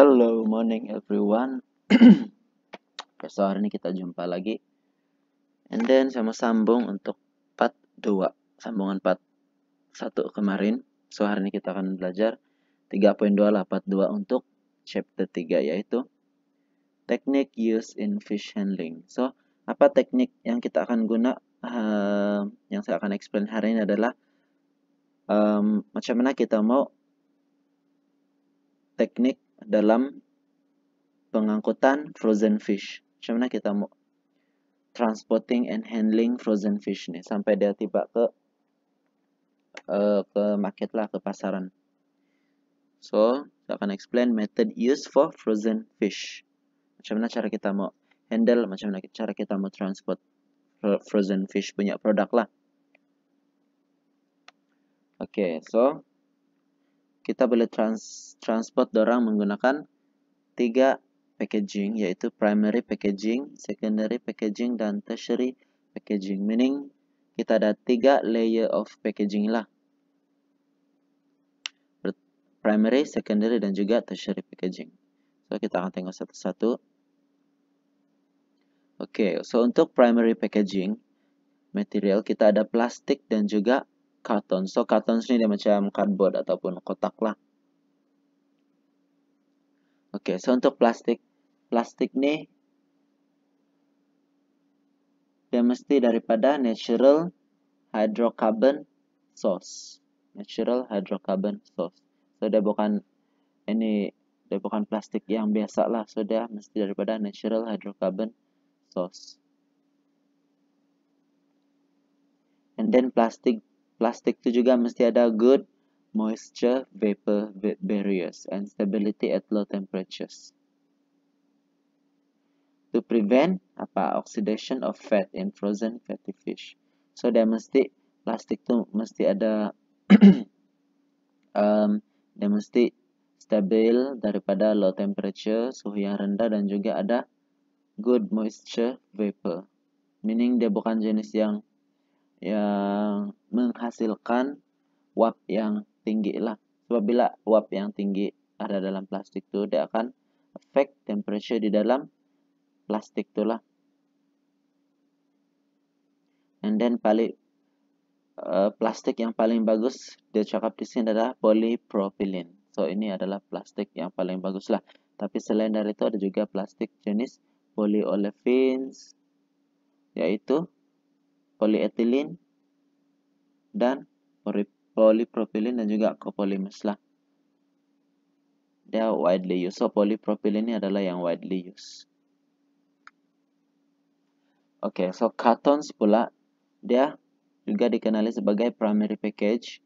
Hello, morning everyone. So hari ini kita jumpa lagi. And then sama sambung untuk part 2. Sambungan part 1 kemarin. So hari ini kita akan belajar 3.2 lah part 2 untuk chapter 3 yaitu teknik use in fish handling. So apa teknik yang kita akan guna yang saya akan explain hari ini adalah macam mana kita mau teknik dalam pengangkutan frozen fish. Macam mana kita mau transporting and handling frozen fish nih sampai dia tiba ke market lah, ke pasaran. So, saya akan explain method use for frozen fish. Macam mana cara kita mau handle, macam mana cara kita mau transport frozen fish punya produk lah. Oke, so kita boleh transport dorang menggunakan 3 packaging, yaitu primary packaging, secondary packaging, dan tertiary packaging. Meaning kita ada 3 layer of packaging lah. Primary, secondary, dan juga tertiary packaging. So kita akan tengok satu-satu. Oke, so untuk primary packaging material kita ada plastik dan juga karton. So karton ini dia macam cardboard ataupun kotak lah. Oke, so untuk plastik nih dia mesti daripada natural hydrocarbon source. Natural hydrocarbon source. So dia bukan plastik yang biasa lah. So dia mesti daripada natural hydrocarbon source. And then plastik itu juga mesti ada good moisture vapor barriers and stability at low temperatures to prevent oxidation of fat in frozen fatty fish. So dia plastik tu mesti ada dia mesti stabil daripada low temperature, suhu yang rendah, dan juga ada good moisture vapor. Meaning dia bukan jenis yang menghasilkan uap yang tinggi lah. Sebab bila uap yang tinggi ada dalam plastik tu, dia akan affect temperature di dalam plastik tu lah. And then plastik yang paling bagus dia cakap di sini adalah polypropylene. So ini adalah plastik yang paling bagus lah. Tapi selain dari itu ada juga plastik jenis polyolefins, yaitu polyethylene dan polypropylene dan juga copolymers lah. Dia widely used. So polypropylene ini adalah yang widely used. Oke, so cartons pula dia juga dikenali sebagai primary package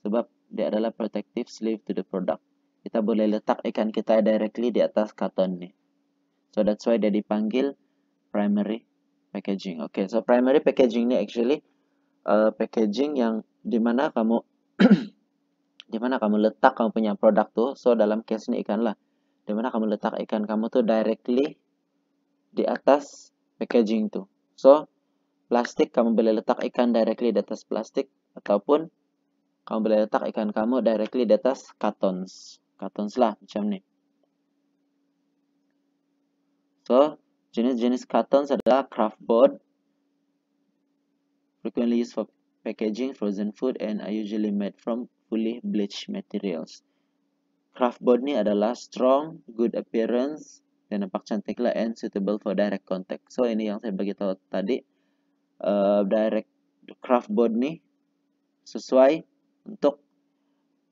sebab dia adalah protective sleeve to the product. Kita boleh letak ikan kita directly di atas karton nih. So that's why dia dipanggil primary packaging. Oke, so primary packaging ini actually packaging yang dimana kamu letak kamu punya produk tuh. So dalam case ini ikan lah, dimana kamu letak ikan kamu tuh directly di atas packaging tuh. So plastik kamu boleh letak ikan directly di atas plastik, ataupun kamu boleh letak ikan kamu directly di atas cartons lah macam ni. So jenis-jenis cartons adalah craft board, frequently used for packaging frozen food and are usually made from fully bleached materials. Craft board ni adalah strong, good appearance, dan nampak cantik lah, and suitable for direct contact. So ini yang saya bagi tahu tadi, direct craft board ni sesuai untuk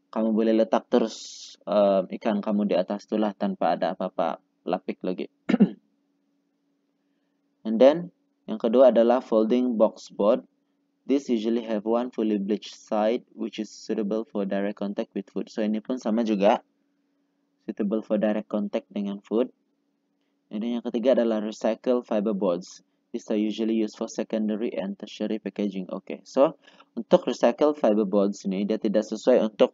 kamu boleh letak terus ikan kamu di atas itulah tanpa ada apa-apa lapik lagi. And then yang kedua adalah folding box board. This usually have one fully bleached side which is suitable for direct contact with food. So ini pun sama juga, suitable for direct contact dengan food. And then yang ketiga adalah recycled fiber boards. These are usually used for secondary and tertiary packaging. Okay, so untuk recycled fiber boards ini dia tidak sesuai untuk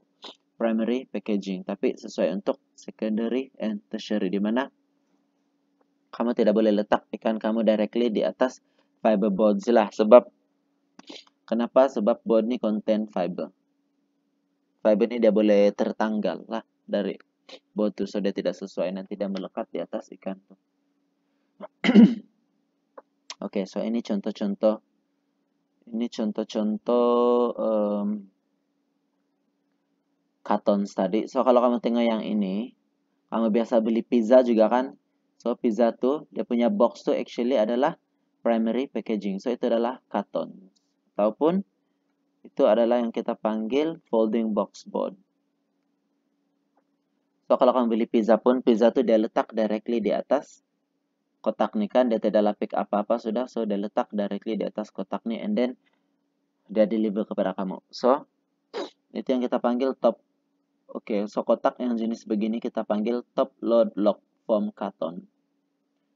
primary packaging, tapi sesuai untuk secondary and tertiary, di mana kamu tidak boleh letak ikan kamu directly di atas fiber boards lah. Kenapa? Sebab board ini contain fiber. Fiber ini dia boleh tertanggal lah dari boat tuh, so dia tidak sesuai, nanti dia melekat di atas ikan tuh. Oke, so ini contoh-contoh cartons tadi. So kalau kamu tengok yang ini, kamu biasa beli pizza juga kan? So pizza tuh dia punya box tuh actually adalah primary packaging. So itu adalah carton. Ataupun itu adalah yang kita panggil folding box board. So kalau kamu beli pizza pun, pizza tuh dia letak directly di atas kotak nih kan, dia tidak lapik apa-apa sudah, so dia letak directly di atas kotak nih, and then dia deliver kepada kamu. So itu yang kita panggil top. Oke, so kotak yang jenis begini kita panggil top load lock foam carton.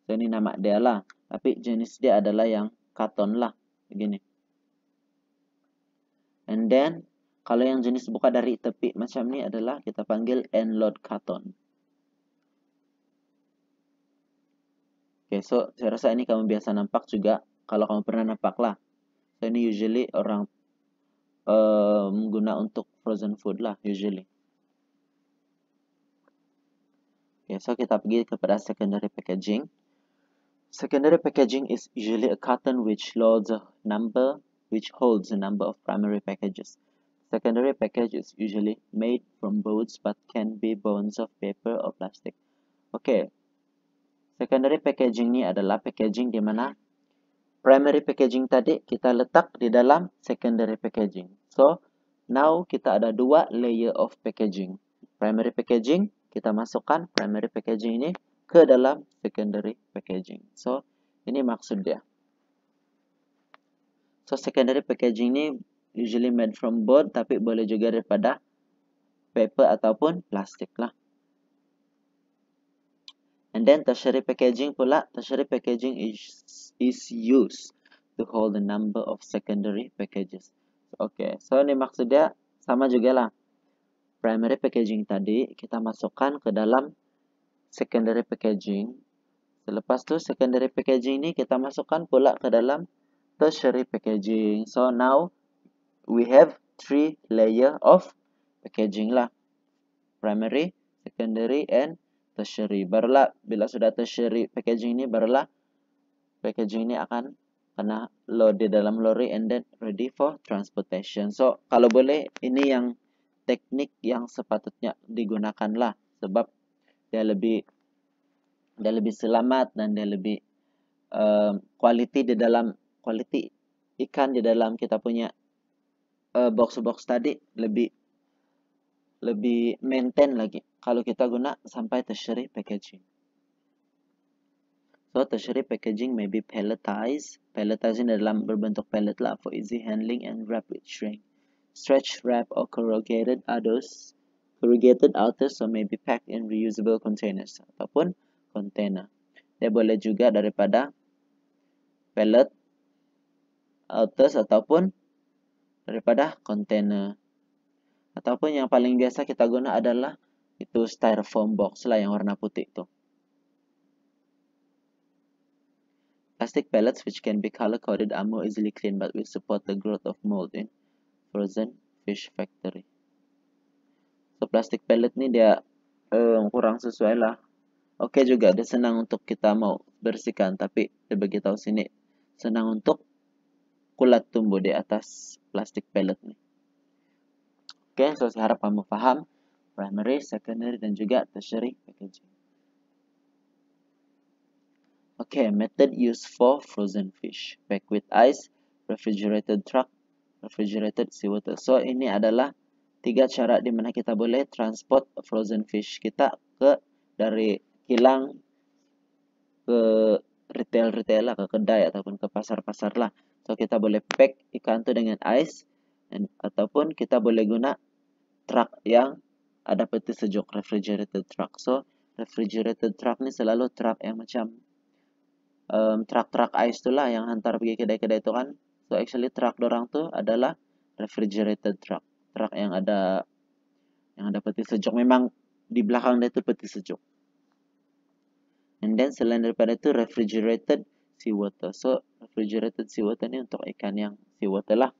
So ini nama dia lah, tapi jenis dia adalah yang carton lah, begini. And then kalau yang jenis buka dari tepi macam ini adalah kita panggil end load carton. Oke, so saya rasa ini kamu biasa nampak juga, kalau kamu pernah nampak lah. So ini usually orang guna untuk frozen food lah usually. Okay, so kita pergi kepada secondary packaging. Secondary packaging is usually a carton which holds a number of primary packages. Secondary package is usually made from boards but can be bonds of paper or plastic. Okay, secondary packaging ni adalah packaging di mana primary packaging tadi kita letak di dalam secondary packaging. So, now kita ada dua layer of packaging. Primary packaging, kita masukkan primary packaging ini ke dalam secondary packaging. So, ini maksud dia. So, secondary packaging ini usually made from board, tapi boleh juga daripada paper ataupun plastik lah. And then tertiary packaging pula, tertiary packaging is used to hold the number of secondary packages. Okay, so ini maksud dia sama juga lah. Primary packaging tadi kita masukkan ke dalam secondary packaging. Selepas tu secondary packaging ni kita masukkan pula ke dalam tertiary packaging. So now we have 3 layer of packaging lah. Primary, secondary, and tertiary. Barulah bila sudah tertiary packaging ni, barulah packaging ni akan kena load di dalam lorry and then ready for transportation. So kalau boleh ini yang teknik yang sepatutnya digunakan lah, sebab dia lebih selamat dan dia lebih quality ikan di dalam kita punya box-box tadi lebih maintain lagi kalau kita guna sampai tertiary packaging. So tertiary packaging may be pelletized. Pelletizing dalam berbentuk pellet lah for easy handling and wrap with shrink. Stretch wrap or corrugated outers so may be packed in reusable containers ataupun container. Dia boleh juga daripada pellet, outers ataupun daripada container. Ataupun yang paling biasa kita guna adalah itu styrofoam box lah yang warna putih itu. Plastic pellets which can be color coded are more easily cleaned but will support the growth of mold in frozen fish factory. So plastic pellet ni dia kurang sesuai lah. Oke juga dia senang untuk kita mau bersihkan, tapi dia beritahu sini senang untuk kulat tumbuh di atas plastic pellet ni. Oke, so saya harap kamu paham primary, secondary dan juga tertiary packaging. Oke, method used for frozen fish, packed with ice, refrigerated truck, refrigerated seawater. So ini adalah 3 cara di mana kita boleh transport frozen fish kita dari kilang ke retail lah, ke kedai ataupun ke pasar-pasar lah. So kita boleh pack ikan itu dengan ice ataupun kita boleh guna truck yang ada peti sejuk, refrigerated truck. So refrigerated truck ni selalu truck yang macam truck ice tu lah yang hantar pergi kedai-kedai itu kan. So actually truck dorang tu adalah refrigerated truck yang ada peti sejuk. Memang di belakang dia tu peti sejuk. And then selain daripada itu refrigerated seawater. So refrigerated seawater ni untuk ikan yang seawater lah.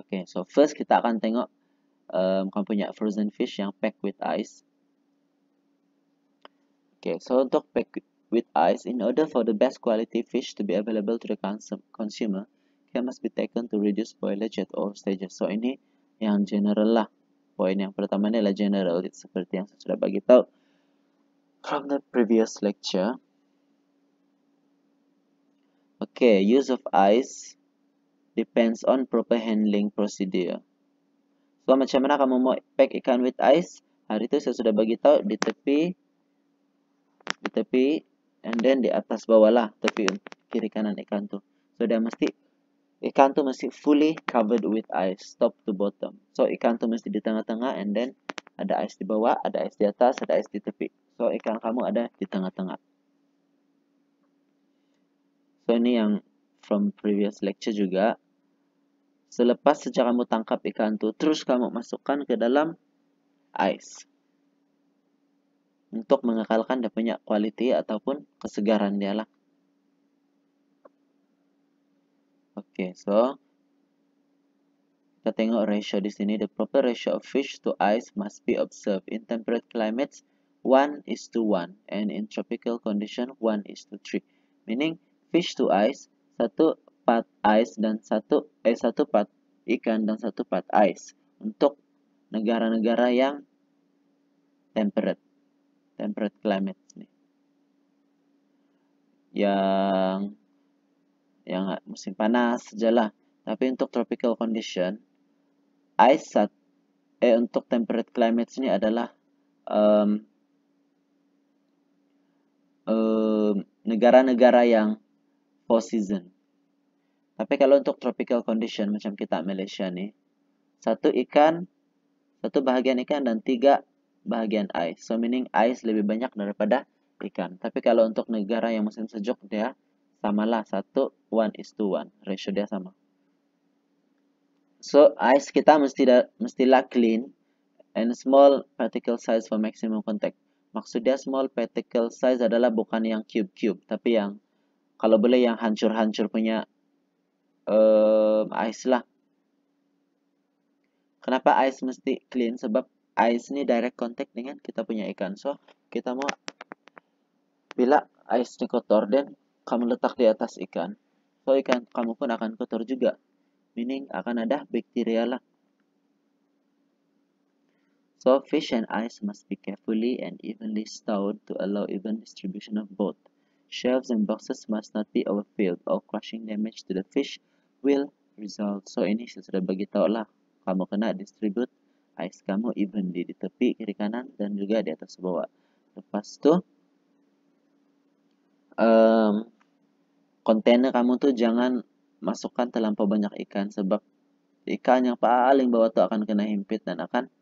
Okay, so first kita akan tengok kamu punya frozen fish yang packed with ice. Okay, so untuk packed with ice, in order for the best quality fish to be available to the consumer, care must be taken to reduce spoilage at all stages. So ini yang general lah. Poin yang pertama ini adalah general, seperti yang saya sudah bagi tahu from the previous lecture. Okay, use of ice depends on proper handling procedure. So, macam mana kamu mau pack ikan with ice? Hari itu saya sudah bagi tahu di tepi, and then di atas bawah lah, tepi kiri kanan ikan tuh. So, ikan tuh mesti fully covered with ice, top to bottom. So, ikan tuh mesti di tengah-tengah, and then ada ice di bawah, ada ice di atas, ada ice di tepi. So, ikan kamu ada di tengah-tengah. So, ini yang from previous lecture juga. Sejak kamu tangkap ikan tuh, terus kamu masukkan ke dalam ice. Untuk mengekalkan dia punya quality ataupun kesegaran dia lah. Oke, so kita tengok ratio di sini. The proper ratio of fish to ice must be observed. In temperate climates, 1:1, and in tropical condition, 1:3. Meaning, fish to ice, 1 part ice dan 1 part ikan dan 1 part ice. Untuk negara-negara yang temperate climate nih. Yang musim panas sajalah. Tapi untuk tropical condition, untuk temperate climate ini adalah negara-negara yang 4 season. Tapi kalau untuk tropical condition macam kita Malaysia nih, 1 bahagian ikan dan 3 bahagian ice. So meaning ice lebih banyak daripada ikan. Tapi kalau untuk negara yang musim sejuk, dia samalah 1:1. Ratio dia sama. So ice kita mestilah clean and small particle size for maximum contact. Maksudnya small particle size adalah bukan yang cube, tapi yang kalau boleh yang hancur-hancur punya ice lah. Kenapa ice mesti clean? Sebab ice ini direct contact dengan kita punya ikan. So, kita mau bila ice ini kotor dan kamu letak di atas ikan, so ikan kamu pun akan kotor juga. Meaning akan ada bakteria lah. So, fish and ice must be carefully and evenly stowed to allow even distribution of both. Shelves and boxes must not be overfilled or crushing damage to the fish will result. So, ini saya sudah bagi tahu lah. Kamu kena distribute ice kamu evenly di tepi kiri kanan dan juga di atas bawah. Lepas tu kontainer kamu tuh jangan masukkan terlampau banyak ikan, sebab ikan yang paling bawah tuh akan kena himpit dan akan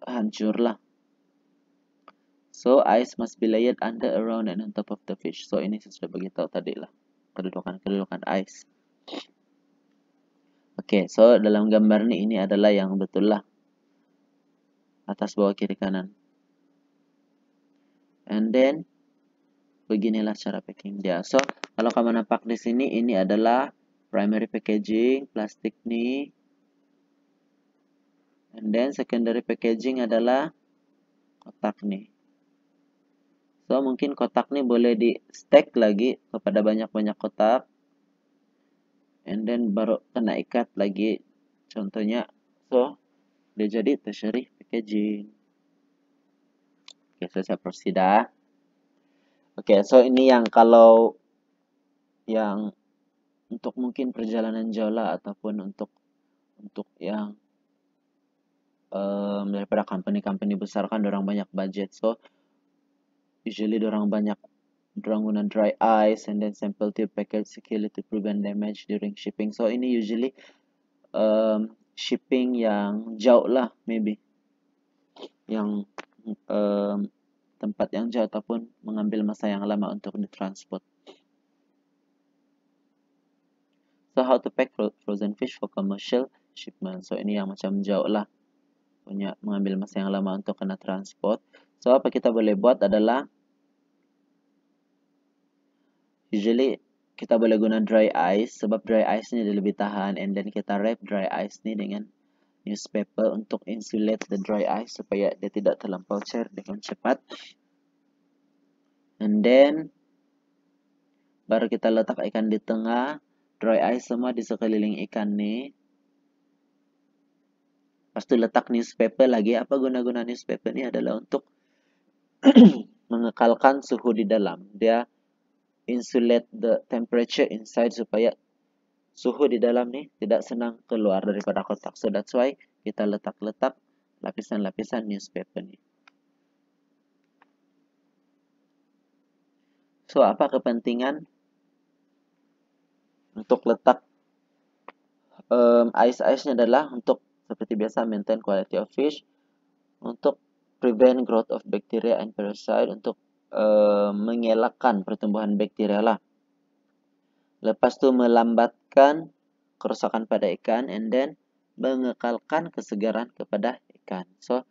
hancur lah. So ice must be layered under, around, and on top of the fish. So ini saya sudah bagi tahu tadi lah kedudukan ice. Oke, so dalam gambar ini adalah yang betul lah. Atas, bawah, kiri, kanan. And then beginilah cara packing dia. So, kalau kamu nampak di sini, ini adalah primary packaging, plastik nih. And then secondary packaging adalah kotak nih. So, mungkin kotak nih boleh di stack lagi kepada banyak-banyak kotak. And then baru kena ikat lagi. Contohnya, so dia jadi tertiary packaging. Oke, so saya proceed dah. Oke, so ini yang kalau yang untuk mungkin perjalanan jauh lah, ataupun untuk yang daripada company besar kan dorang banyak budget. So usually dorang guna dry ice and then sample tube package securely to prevent damage during shipping. So ini usually shipping yang jauh lah, maybe yang tempat yang jauh ataupun mengambil masa yang lama untuk ditransport. So how to pack frozen fish for commercial shipment. So ini yang macam jauh lah, punya mengambil masa yang lama untuk kena transport. So apa kita boleh buat adalah usually kita boleh guna dry ice sebab dry ice ini lebih tahan, and then kita wrap dry ice ni dengan newspaper untuk insulate the dry ice supaya dia tidak terlampau cair dengan cepat. And then baru kita letak ikan di tengah, dry ice semua di sekeliling ikan ni. Lepas tu letak newspaper lagi. Apa guna-guna newspaper ni adalah untuk mengekalkan suhu di dalam. Dia insulate the temperature inside supaya suhu di dalam ni tidak senang keluar daripada kotak. So that's why kita letak-letak lapisan-lapisan newspaper ni. So apa kepentingan untuk letak ice-ice-nya adalah untuk seperti biasa maintain quality of fish, untuk prevent growth of bacteria and parasite, untuk mengelakkan pertumbuhan bakteria lah. Lepas tu melambatkan kerusakan pada ikan, and then mengekalkan kesegaran kepada ikan. So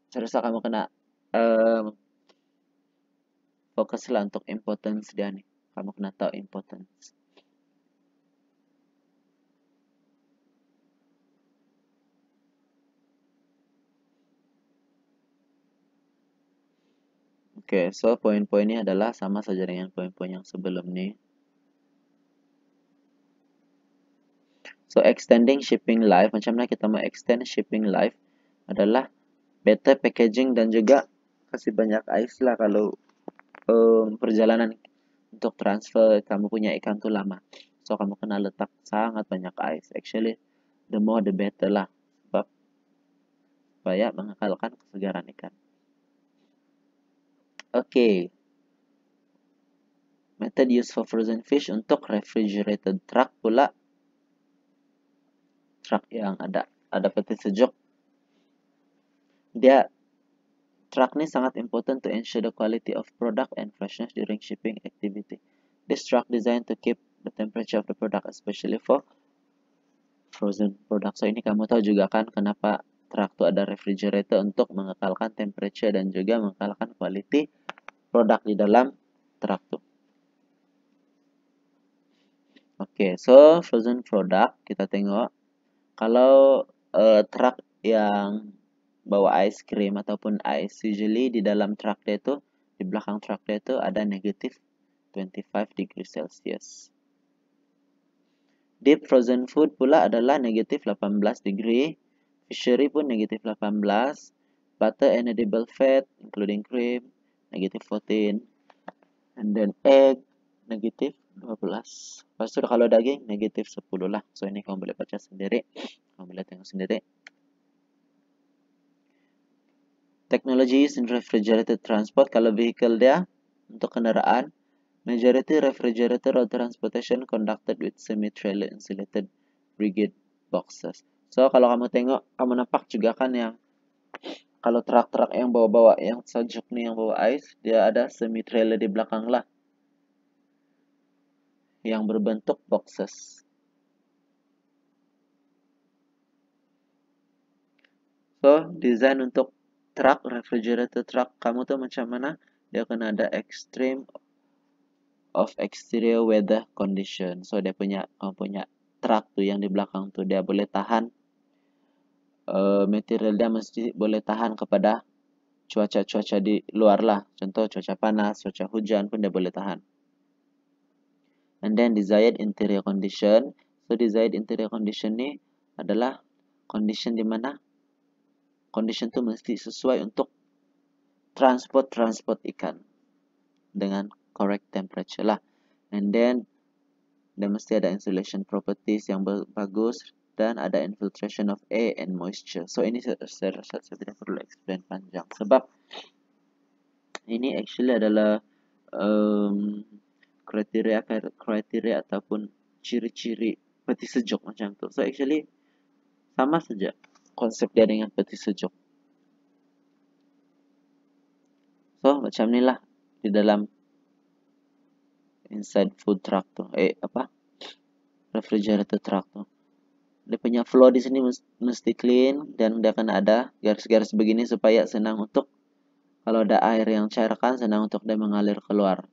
saya rasa kamu kena fokuslah untuk importance dia ni. Kamu kena tahu importance. Okay, so poin-poin ini adalah sama saja dengan poin-poin yang sebelum ni. So, extending shipping life, macam mana kita mau extend shipping life adalah better packaging dan juga kasih banyak ice lah kalau perjalanan untuk transfer kamu punya ikan tu lama. So, kamu kena letak sangat banyak ice. Actually, the more the better lah. Sebab supaya mengekalkan kesegaran ikan. Okay. Method used for frozen fish untuk refrigerated truck pula. Truck yang ada peti sejuk. Truck ni sangat important to ensure the quality of product and freshness during shipping activity. This truck designed to keep the temperature of the product, especially for frozen product. So ini kamu tahu juga kan kenapa truck tu ada refrigerator untuk mengekalkan temperature dan juga mengekalkan quality produk di dalam truck tu. Okay, so frozen product kita tengok kalau truck yang bawa ice cream ataupun ice, usually di dalam truck dia tu, di belakang truck dia tu ada negative 25 degree Celsius. Deep frozen food pula adalah negative 18 degree. Fishery pun negative 18. Butter and edible fat including cream negative 14. And then egg negative 12. Lepas tu kalau daging negative 10 lah. So ini kamu boleh baca sendiri. Kamu boleh tengok sendiri. Technology used in refrigerated transport. Kalau vehicle dia untuk kendaraan, majority refrigerator road transportation conducted with semi-trailer insulated brigade boxes. So kalau kamu tengok, kamu nampak juga kan yang kalau truk-truk yang bawa-bawa yang sejuk nih yang bawa ice, dia ada semi-trailer di belakang lah yang berbentuk boxes. So, desain untuk truck, refrigerator truck, kamu tuh macam mana? Dia akan ada extreme of exterior weather condition. So, kamu punya truck tuh yang di belakang tuh, dia boleh tahan, material dia mesti boleh tahan kepada cuaca-cuaca di luar lah. Contoh, cuaca panas, cuaca hujan pun dia boleh tahan. And then, desired interior condition. So, desired interior condition ni adalah condition di mana condition tu mesti sesuai untuk transport ikan dengan correct temperature lah. And then dia mesti ada insulation properties yang bagus dan ada infiltration of air and moisture. So ini saya rasa saya tidak perlu explain panjang sebab ini actually adalah kriteria ataupun ciri-ciri peti sejuk macam tu. So actually sama saja konsep dia dengan peti sejuk. So macam ni lah di dalam inside food truck tu, refrigerator truck tu. Dia punya flow di sini mesti clean dan dia akan ada garis-garis begini supaya senang untuk kalau ada air yang cairkan senang untuk dia mengalir keluar.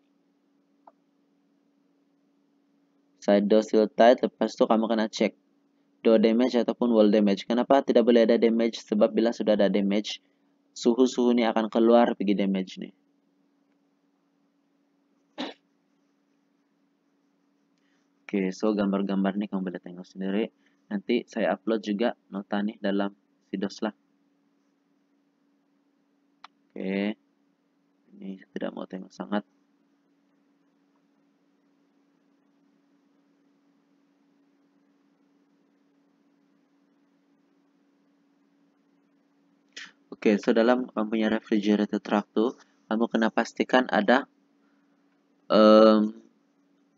Side door seal tight, lepas tu kamu kena cek door damage ataupun wall damage. Kenapa tidak boleh ada damage? Sebab bila sudah ada damage, suhu-suhu ini akan keluar pergi damage nih. Oke, so gambar-gambar nih kamu boleh tengok sendiri. Nanti saya upload juga nota nih dalam Sidos lah. Oke, ini saya tidak mau tengok sangat. Oke, so dalam kamu punya refrigerator truck tuh, kamu kena pastikan ada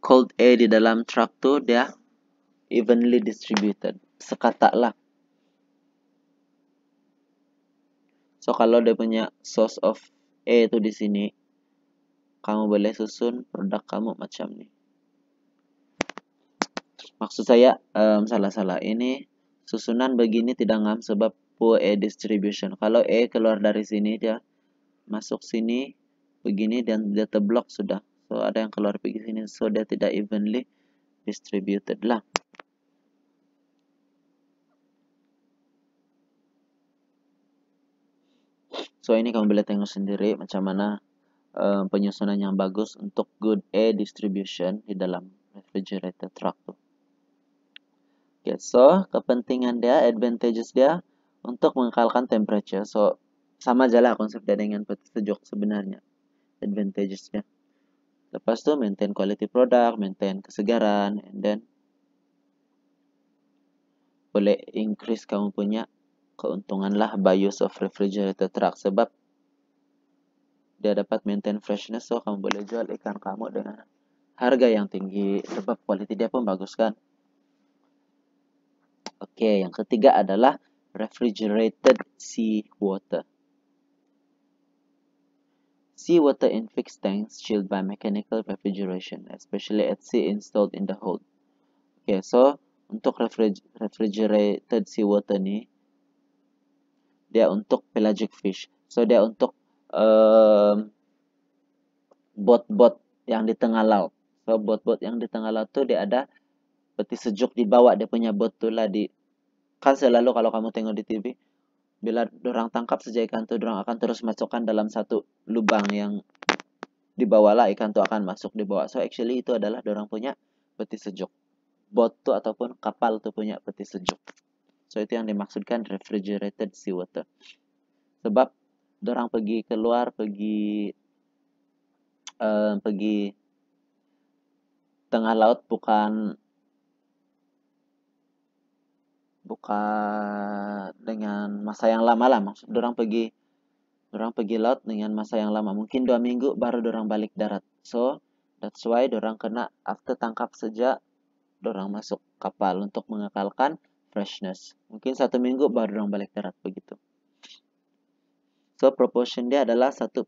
cold air di dalam truck tuh dia evenly distributed, sekata lah. So kalau dia punya source of air itu di sini, kamu boleh susun produk kamu macam ini. Maksud saya salah-salah. Ini susunan begini tidak ngam sebab poor air distribution. Kalau air keluar dari sini dia masuk sini begini dan dia terblok sudah. So ada yang keluar pergi sini, so dia tidak evenly distributed lah. So ini kamu boleh tengok sendiri macam mana penyusunan yang bagus untuk good air distribution di dalam refrigerator truck tuh. Okay, so kepentingan dia, advantages dia untuk mengekalkan temperature. So sama aja lah konsep dia dengan peti sejuk sebenarnya. Advantages dia. Lepas tu maintain quality product, maintain kesegaran, and then boleh increase kamu punya keuntungan lah by use of refrigerator truck sebab dia dapat maintain freshness, so kamu boleh jual ikan kamu dengan harga yang tinggi sebab quality dia pun bagus kan. Oke, yang ketiga adalah refrigerated sea water. Sea water in fixed tanks chilled by mechanical refrigeration, especially at sea installed in the hold. Oke, so untuk refrigerated sea water nih, dia untuk pelagic fish. So dia untuk bot-bot yang di tengah laut. So bot-bot yang di tengah laut tuh dia ada peti sejuk di bawah dia punya bot tuh lah di. Kan selalu kalau kamu tengok di TV, bila dorang tangkap saja ikan tuh, dorang akan terus masukkan dalam satu lubang yang di bawah lah ikan tuh akan masuk di bawah. So actually itu adalah dorang punya peti sejuk. Bot tuh ataupun kapal tuh punya peti sejuk. So itu yang dimaksudkan refrigerated seawater. Sebab dorang pergi keluar, pergi tengah laut bukan dengan masa yang lama lah. Maksud dorang pergi laut dengan masa yang lama. Mungkin 2 minggu baru dorang balik darat. So that's why dorang kena after tangkap saja dorang masuk kapal untuk mengekalkan freshness. Mungkin 1 minggu baru dorang balik darat begitu. So proportion dia adalah 1/3,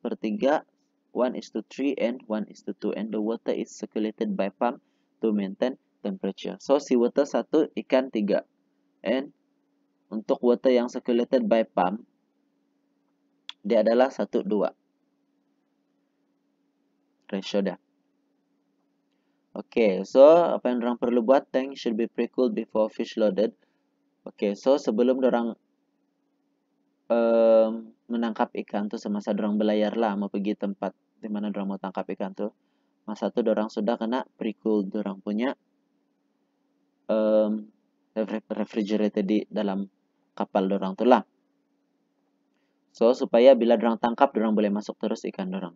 1:3 and 1:2, and the water is circulated by pump to maintain temperature. So seawater 1, ikan 3. And untuk water yang circulated by pump dia adalah 1:2 ratio dia. Okay, so apa yang dorang perlu buat, tank should be pre-cooled before fish loaded. Okay, so sebelum dorang menangkap ikan tuh semasa dorang belayar lah mau pergi tempat di mana dorang mau tangkap ikan tuh, masa tuh dorang sudah kena pre-cooled dorang punya refrigerator di dalam kapal dorang tuh lah. So supaya bila dorang tangkap dorang boleh masuk terus ikan dorang.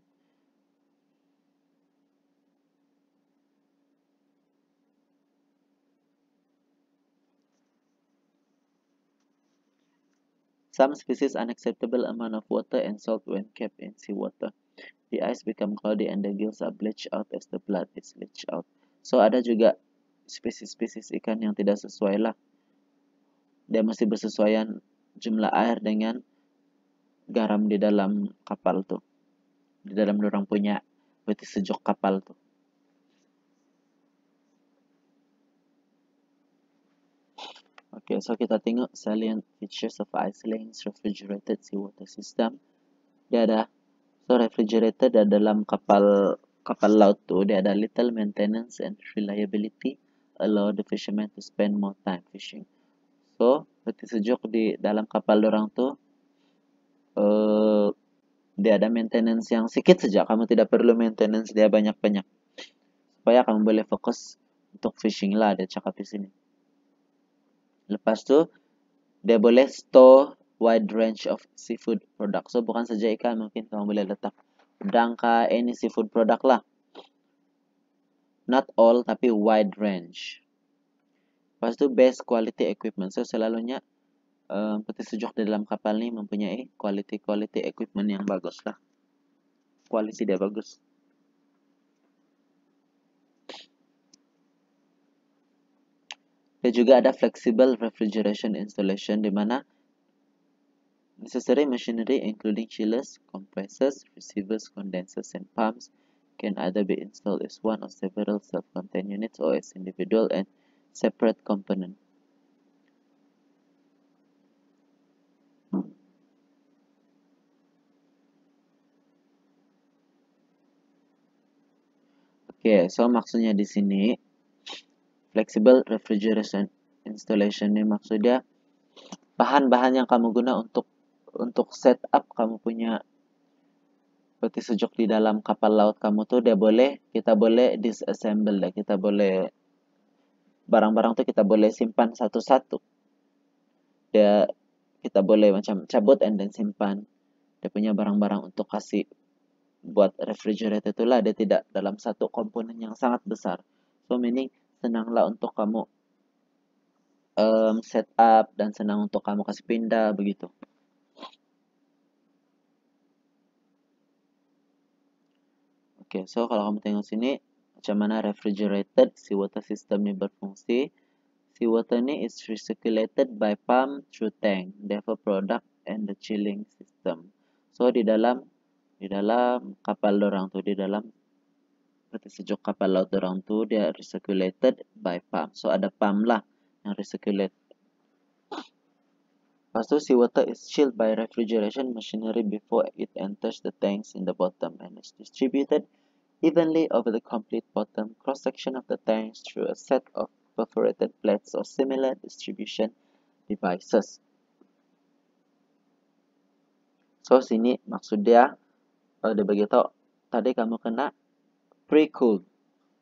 Some species unacceptable amount of water and salt when kept in seawater. The eyes become cloudy and the gills are bleached out as the blood is leached out. So ada juga spesies-spesies ikan yang tidak sesuai lah. Dia mesti bersesuaian jumlah air dengan garam di dalam kapal tuh. Di dalam dorang punya peti sejuk kapal tuh. Oke, so kita tengok salient features of Iceland's refrigerated seawater system. Dia ada, so refrigerated dalam kapal laut tuh dia ada little maintenance and reliability, allow the fishermen to spend more time fishing. So, peti sejuk di dalam kapal dorang tuh dia ada maintenance yang sedikit saja. Kamu tidak perlu maintenance dia banyak-banyak. Supaya kamu boleh fokus untuk fishing lah, dia cakap di sini. Lepas tu, dia boleh store wide range of seafood product. So, bukan saja ikan, mungkin kamu boleh letak udang kah, any seafood product lah. Not all, tapi wide range. Lepas tu, best quality equipment. So, selalunya peti sejuk di dalam kapal ni mempunyai quality equipment yang bagus lah. Kualiti dia bagus. Dia juga ada flexible refrigeration installation di mana necessary machinery including chillers, compressors, receivers, condensers, and pumps can either be installed as one or several self-contained units or as individual and separate component. Oke, so maksudnya di sini flexible refrigeration installation ini maksudnya bahan-bahan yang kamu guna untuk setup kamu punya peti sejuk di dalam kapal laut kamu tuh kita boleh disassemble deh, kita boleh barang-barang tuh kita boleh simpan satu-satu. Kita boleh macam cabut and then simpan. Dia punya barang-barang untuk kasih buat refrigerator itulah dia tidak dalam satu komponen yang sangat besar. So meaning senanglah untuk kamu set up dan senang untuk kamu kasih pindah begitu. Oke, so kalau kamu tengok sini macam mana refrigerated seawater system ini berfungsi. Seawater ini is recirculated by pump through tank, therefore product and the chilling system. So di dalam kapal dorang tuh, di dalam peti sejuk kapal laut dorang tuh dia recirculated by pump. So ada pump lah yang recirculate. Lepas tu seawater is chilled by refrigeration machinery before it enters the tanks in the bottom and is distributed evenly over the complete bottom cross-section of the tanks through a set of perforated plates or similar distribution devices. So sini maksud dia bagi tahu tadi kamu kena pre-cooled.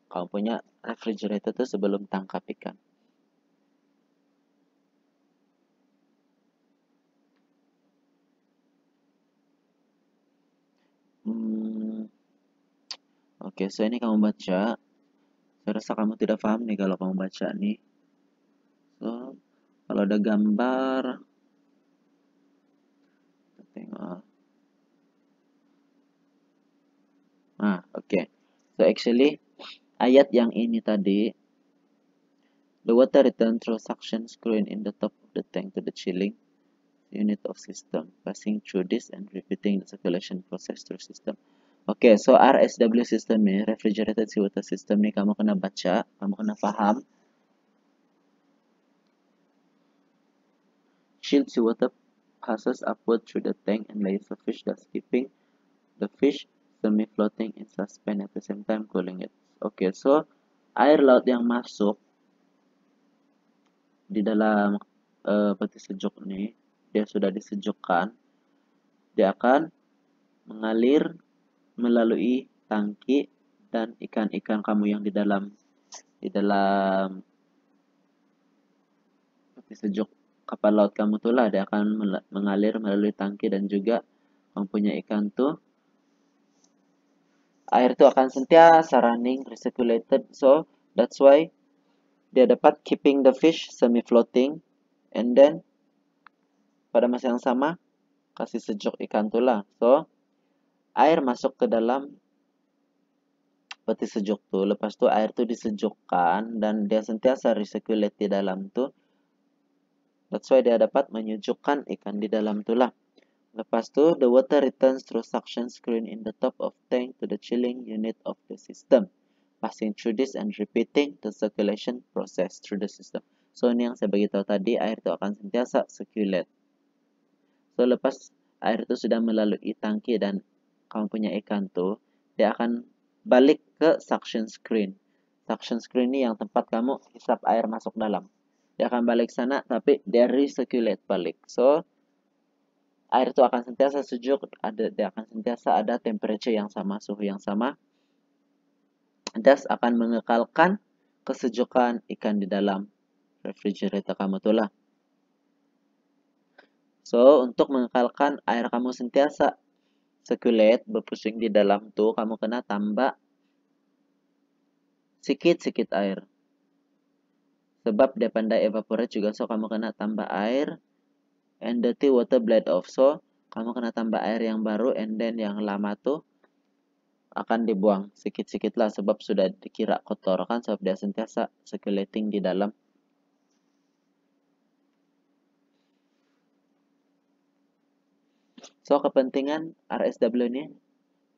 Kamu punya refrigerator itu sebelum tangkap ikan. Oke, so ini kamu baca. Saya rasa kamu tidak paham nih kalau kamu baca nih. So, kalau ada gambar, kita tengok. Oke. So actually, ayat yang ini tadi, the water return through suction screwing in the top of the tank to the chilling unit of system, passing through this and repeating the circulation process through system. Oke, so RSW system nih, refrigerated seawater system nih kamu kena baca, kamu kena paham. Chilled seawater passes upward through the tank and layers of fish, thus keeping the fish semi-floating in suspend at the same time cooling it. Oke, so air laut yang masuk di dalam peti sejuk ini, dia sudah disejukkan, dia akan mengalir melalui tangki dan ikan-ikan kamu yang di dalam peti sejuk kapal laut kamu tuh lah, dia akan mengalir melalui tangki dan juga kamu punya ikan tuh air itu akan sentiasa running, recirculated. So, that's why dia dapat keeping the fish semi-floating. And then, pada masa yang sama, kasih sejuk ikan tuh lah. So, air masuk ke dalam peti sejuk tuh. Lepas tuh air tuh disejukkan dan dia sentiasa recirculate di dalam tuh. That's why dia dapat menyejukkan ikan di dalam tuh lah. Lepas tu, the water returns through suction screen in the top of tank to the chilling unit of the system, passing through this and repeating the circulation process through the system. So, ini yang saya beritahu tadi, air itu akan sentiasa circulate. So, lepas air itu sudah melalui tangki dan kamu punya ikan tuh, dia akan balik ke suction screen. suction screen ini yang tempat kamu hisap air masuk dalam. Dia akan balik sana, tapi dia recirculate balik. So, air itu akan sentiasa sejuk, dia akan sentiasa ada temperature yang sama, suhu yang sama. Das akan mengekalkan kesejukan ikan di dalam refrigerator kamu itulah. So, untuk mengekalkan air kamu sentiasa circulate, berpusing di dalam tuh, kamu kena tambah sikit-sikit air. Sebab dia pandai evaporate juga, so kamu kena tambah air. And dirty water bled off, so kamu kena tambah air yang baru, and then yang lama tuh akan dibuang sikit-sikit lah, sebab sudah dikira kotor kan, sebab dia sentiasa circulating di dalam. So, kepentingan RSW ini,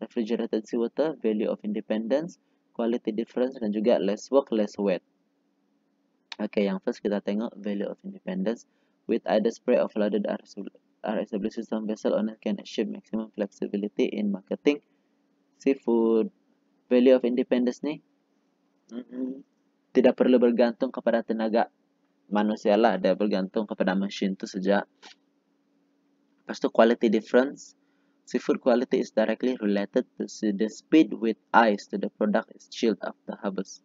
refrigerated seawater, value of independence, quality difference, dan juga less work, less wet. Oke, yang first kita tengok value of independence. With either spray or flooded RSW system vessel, owner can achieve maximum flexibility in marketing seafood. Value of independence nih, tidak perlu bergantung kepada tenaga manusia lah, dia bergantung kepada mesin itu saja. Lepas itu quality difference. Seafood quality is directly related to the speed with ice to the product is chilled after harvest.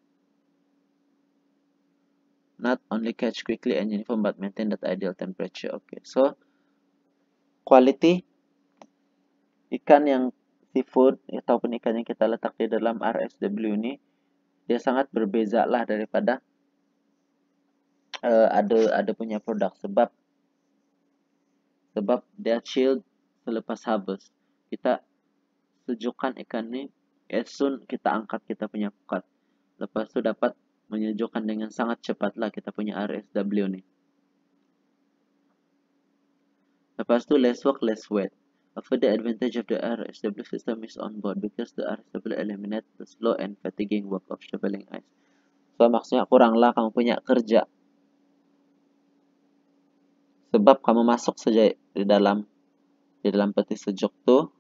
Not only catch quickly and uniform but maintain that ideal temperature. Okay, so quality ikan yang seafood ataupun ikan yang kita letak di dalam RSW ini, dia sangat berbeza lah daripada ada punya produk, sebab dia chilled selepas harvest. Kita sejukkan ikan ini as soon kita angkat kita punya pukat. Lepas itu dapat menyejukkan dengan sangat cepat lah kita punya RSW nih. Lepas itu less work, less wet. A further advantage of the RSW system is on board because the RSW eliminate the slow and fatiguing work of shoveling ice. So, maksudnya kuranglah kamu punya kerja. Sebab kamu masuk saja di dalam peti sejuk tuh,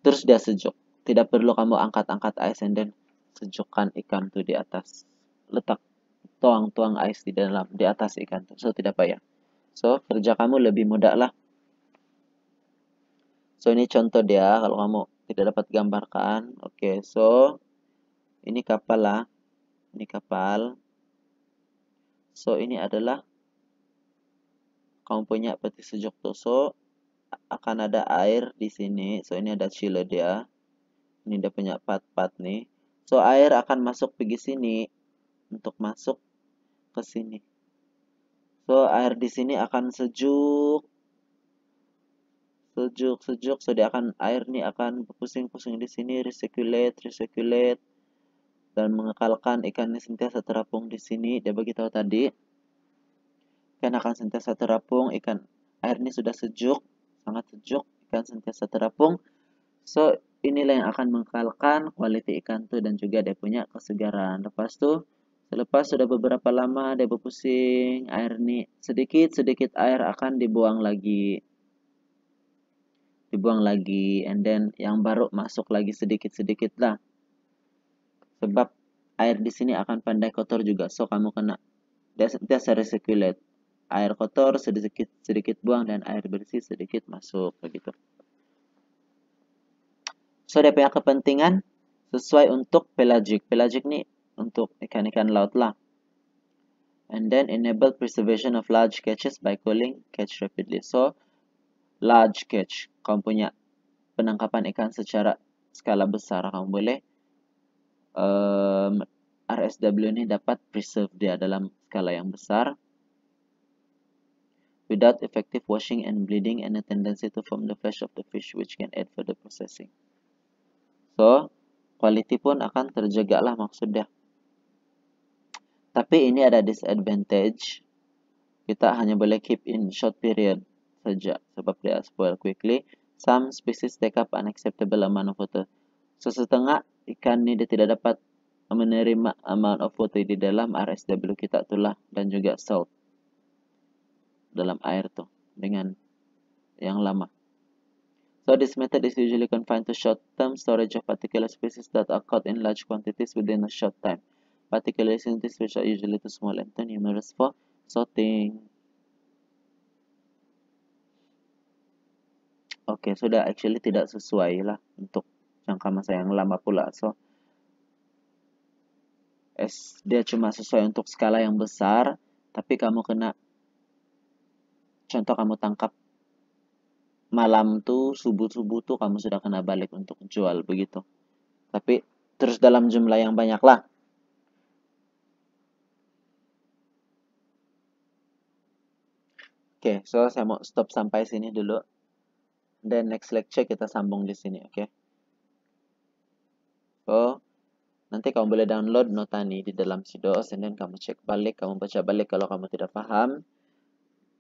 terus dia sejuk. Tidak perlu kamu angkat-angkat ice and then sejukkan ikan tuh di atas. Letak tuang ice di atas ikan tuh. So, tidak payah. So, kerja kamu lebih mudah lah. So, ini contoh dia kalau kamu tidak dapat gambarkan. Oke, so ini kapal lah. Ini kapal. So, ini adalah kamu punya peti sejuk tuh. So, akan ada air di sini. So, ini ada chiller dia. Ini dia punya part-part nih. So, air akan masuk pergi sini untuk masuk ke sini. So, air di sini akan sejuk. So, air nih akan berpusing-pusing di sini, recirculate. Dan mengekalkan ikan ini sentiasa terapung di sini. Dia beritahu tadi. Ikan akan sentiasa terapung, air ini sudah sejuk, sangat sejuk, ikan sentiasa terapung. So, inilah yang akan mengekalkan quality ikan tuh dan juga dia punya kesegaran. Lepas tuh, selepas sudah beberapa lama dia berpusing, air ini sedikit air akan dibuang lagi, and then yang baru masuk lagi sedikit lah. Sebab air di sini akan pandai kotor juga, so kamu kena dia sentiasa recirculate. Air kotor sedikit buang dan air bersih sedikit masuk begitu. So, dia punya kepentingan sesuai untuk pelagic. Pelagic nih untuk ikan-ikan laut lah. And then enable preservation of large catches by culling catch rapidly. So, large catch, kamu punya penangkapan ikan secara skala besar, kamu boleh RSW ini dapat preserve dia dalam skala yang besar. Without effective washing and bleeding and a tendency to form the flesh of the fish which can add further processing. So, quality pun akan terjaga lah maksudnya. Tapi ini ada disadvantage. Kita hanya boleh keep in short period saja sebab dia spoil quickly. Some species take up unacceptable amount of water. So, setengah ikan ini dia tidak dapat menerima amount of water di dalam RSW kita itulah, dan juga salt dalam air tuh dengan yang lama. So, this method is usually confined to short-term storage of particular species that are caught in large quantities within a short time. particularly since this fish are usually too small and too numerous for sorting. Oke, sudah actually tidak sesuai lah untuk jangka masa yang lama pula. So, dia cuma sesuai untuk skala yang besar, tapi kamu kena, contoh kamu tangkap malam tuh, subuh-subuh tuh kamu sudah kena balik untuk jual begitu. Tapi terus dalam jumlah yang banyak lah. Oke, so saya mau stop sampai sini dulu. Dan next lecture kita sambung di sini, oke? So, nanti kamu boleh download Notani di dalam Sidos, and then kamu cek balik, kamu baca balik kalau kamu tidak paham.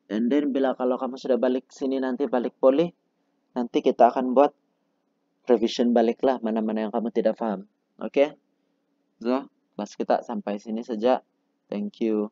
And then kalau kamu sudah balik sini nanti balik poli, nanti kita akan buat revision balik lah mana-mana yang kamu tidak paham. Oke? So, kelas kita sampai sini saja. Thank you.